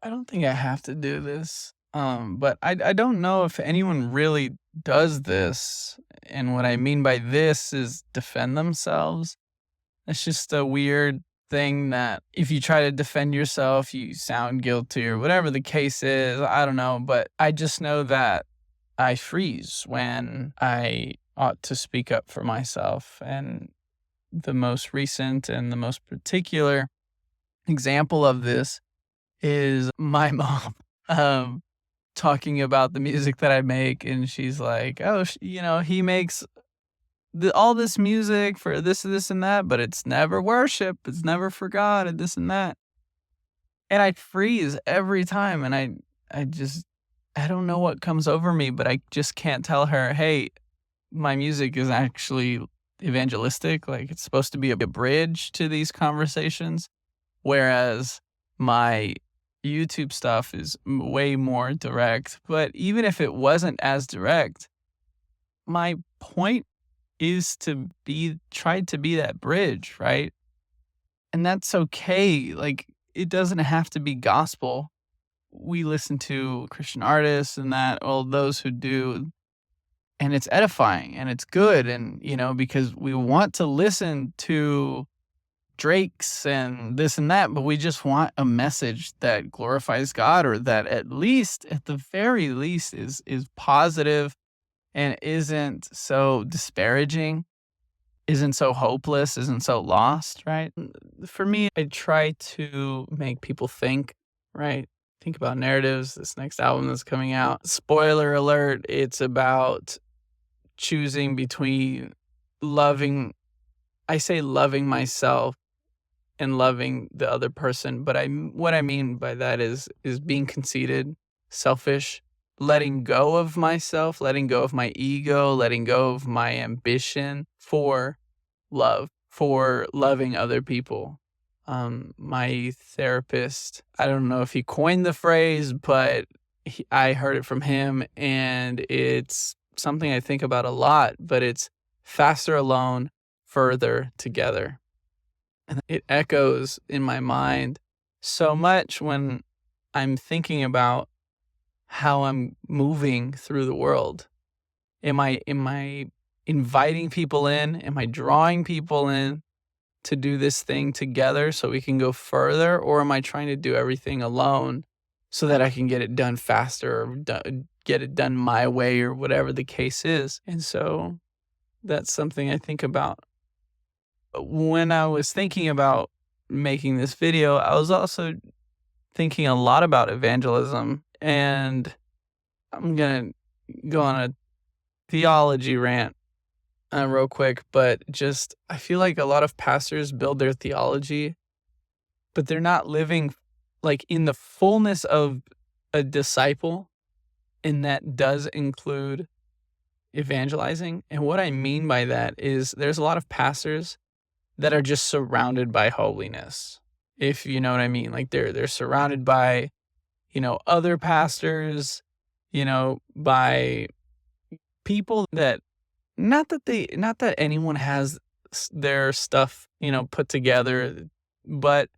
I don't think I have to do this. But I don't know if anyone really does this. And what I mean by this is defend themselves. It's just a weird thing that if you try to defend yourself, you sound guilty or whatever the case is. I don't know. But I just know that I freeze when I ought to speak up for myself. And the most recent and the most particular example of this is my mom talking about the music that I make, and she's like, "Oh, he makes all this music for this, and that, but it's never worship. It's never for God, and this and that." And I freeze every time, and I don't know what comes over me, but I just can't tell her, "Hey, my music is actually evangelistic. Like it's supposed to be a bridge to these conversations." Whereas my YouTube stuff is way more direct. But even if it wasn't as direct, my point is to try to be that bridge, right? And that's okay. Like it doesn't have to be gospel. We listen to Christian artists and that, well, those who do, and it's edifying and it's good. And, because we want to listen to Drake's and this and that, but we just want a message that glorifies God, or that at the very least is positive and isn't so disparaging, isn't so hopeless, isn't so lost, right? For me, I try to make people think, right? Think about narratives. This next album that's coming out, spoiler alert, it's about choosing between loving myself and loving the other person. But what I mean by that is being conceited, selfish, letting go of myself, letting go of my ego, letting go of my ambition for love, for loving other people. My therapist, I don't know if he coined the phrase, but I heard it from him, and it's something I think about a lot, but it's faster alone, further together. And it echoes in my mind so much when I'm thinking about how I'm moving through the world. Am I inviting people in? Am I drawing people in to do this thing together so we can go further? Or am I trying to do everything alone so that I can get it done faster, or get it done my way, or whatever the case is? And so that's something I think about. When I was thinking about making this video, I was also thinking a lot about evangelism, and I'm going to go on a theology rant real quick, but just I feel like a lot of pastors build their theology, but they're not living like in the fullness of a disciple, and that does include evangelizing. And what I mean by that is there's a lot of pastors that are just surrounded by holiness, if you know what I mean. Like they're surrounded by, other pastors, by people that not that anyone has their stuff, put together, but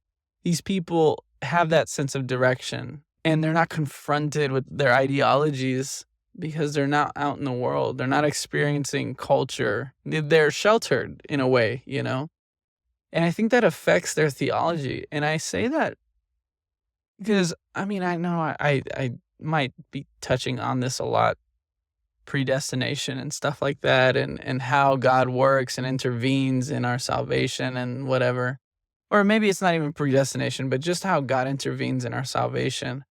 these people have that sense of direction, and they're not confronted with their ideologies because they're not out in the world. They're not experiencing culture. They're sheltered in a way, And I think that affects their theology. And I say that because, I know I might be touching on this a lot, predestination and stuff like that, and how God works and intervenes in our salvation and whatever. Or maybe it's not even predestination, but just how God intervenes in our salvation.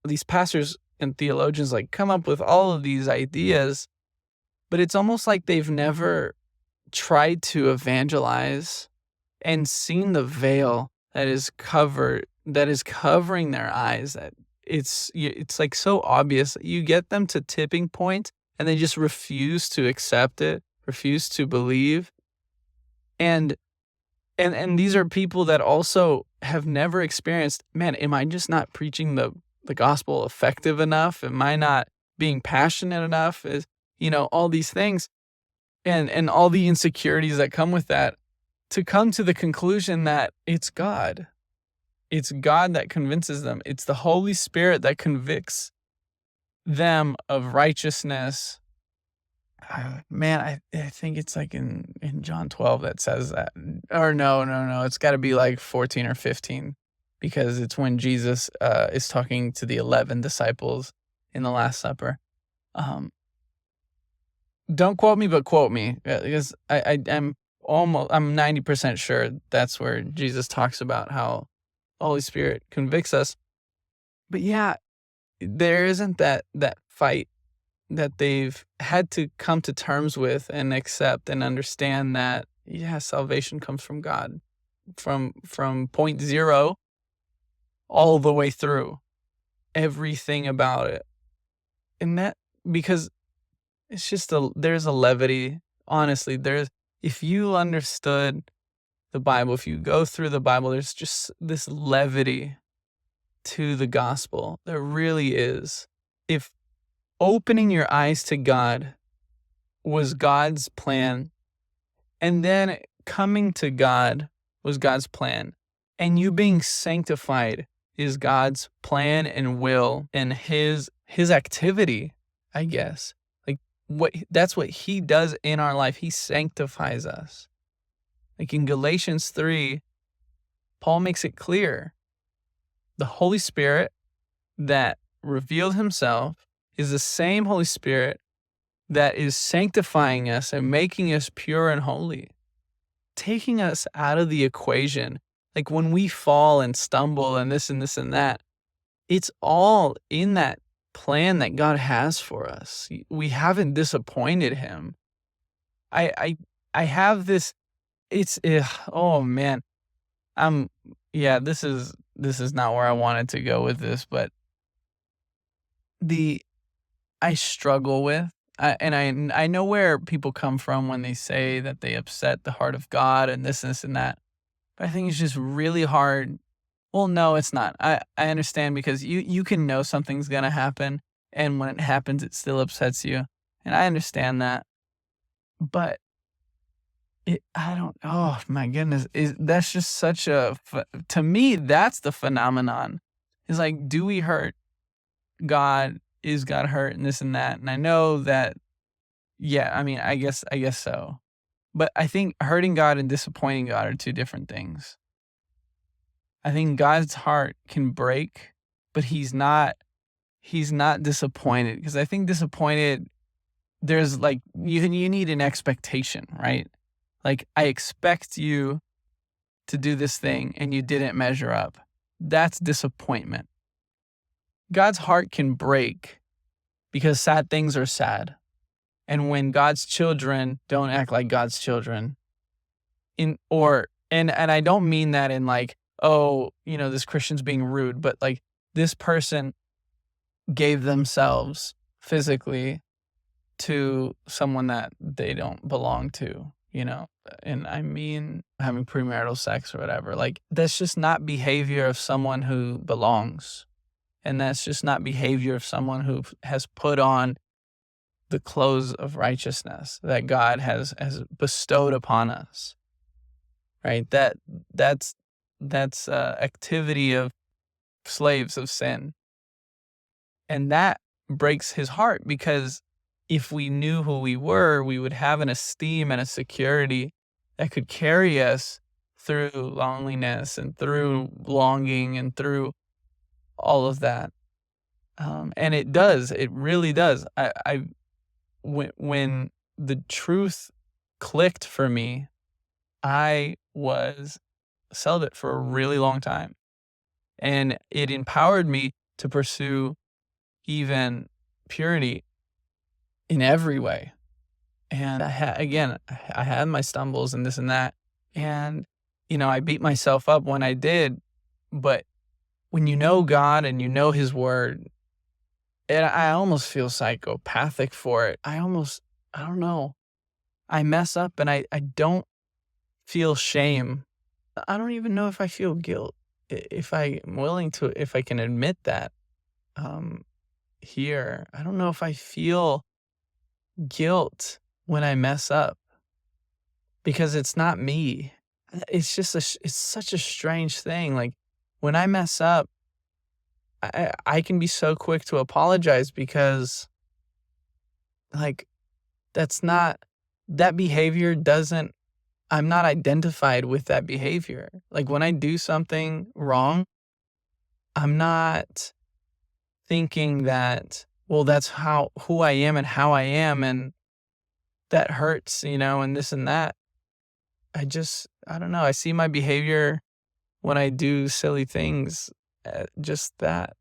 These pastors and theologians come up with all of these ideas, but it's almost like they've never tried to evangelize and seen the veil that is covering their eyes, that it's like so obvious. You get them to tipping point and they just refuse to accept it, refuse to believe. And these are people that also have never experienced, man, am I just not preaching the gospel effective enough? Am I not being passionate enough? All these things and all the insecurities that come with that, to come to the conclusion that it's God. It's God that convinces them. It's the Holy Spirit that convicts them of righteousness. Man, I think it's like in John 12 that says that. Or no. It's got to be like 14 or 15, because it's when Jesus is talking to the 11 disciples in the Last Supper. Um, don't quote me, but quote me, because I'm 90% sure that's where Jesus talks about how the Holy Spirit convicts us. But yeah, there isn't that fight that they've had to come to terms with and accept and understand that, yeah, salvation comes from God, from point zero all the way through, everything about it. And that, because it's just there's a levity. Honestly, if you understood the Bible, if you go through the Bible, there's just this levity to the gospel. There really is. If opening your eyes to God was God's plan, and then coming to God was God's plan, and you being sanctified is God's plan and will and his activity, I guess. Like, that's what he does in our life. He sanctifies us. Like in Galatians 3, Paul makes it clear. The Holy Spirit that revealed himself is the same Holy Spirit that is sanctifying us and making us pure and holy, taking us out of the equation. Like when we fall and stumble and this and this and that, it's all in that plan that God has for us. We haven't disappointed him. I have this, oh man, this is not where I wanted to go with this, but I struggle with, and I know where people come from when they say that they upset the heart of God and this and that, but I think it's just really hard. Well, no, it's not. I understand, because you can know something's gonna happen, and when it happens, it still upsets you, and I understand that, but I don't. Oh my goodness, that's just such to me, that's the phenomenon. Is like, do we hurt God? Is God hurt and this and that? And I know that, yeah, I mean, I guess so. But I think hurting God and disappointing God are two different things. I think God's heart can break, but he's not disappointed, because I think disappointed, there's like, you need an expectation, right? Like, I expect you to do this thing and you didn't measure up. That's disappointment. God's heart can break because sad things are sad. And when God's children don't act like God's children, and I don't mean that in like, oh, this Christian's being rude, but like, this person gave themselves physically to someone that they don't belong to, and I mean having premarital sex or whatever. Like, that's just not behavior of someone who belongs. And that's just not behavior of someone who has put on the clothes of righteousness that God has bestowed upon us, right? That's activity of slaves of sin. And that breaks his heart, because if we knew who we were, we would have an esteem and a security that could carry us through loneliness and through longing and through all of that. And it does. It really does. When the truth clicked for me, I was celibate for a really long time, and it empowered me to pursue even purity in every way. And I had my stumbles and this and that, and I beat myself up when I did. But when you know God and you know his word, and I almost feel psychopathic for it. I don't know. I mess up and I don't feel shame. I don't even know if I feel guilt. If I'm willing to, if I can admit that here, I don't know if I feel guilt when I mess up, because it's not me. It's just it's such a strange thing. Like, when I mess up, I can be so quick to apologize because, like, that's not that behavior doesn't I'm not identified with that behavior. Like, when I do something wrong, I'm not thinking that, well, that's who I am and how I am, and that hurts, and this and that. I don't know, I see my behavior when I do silly things, just that.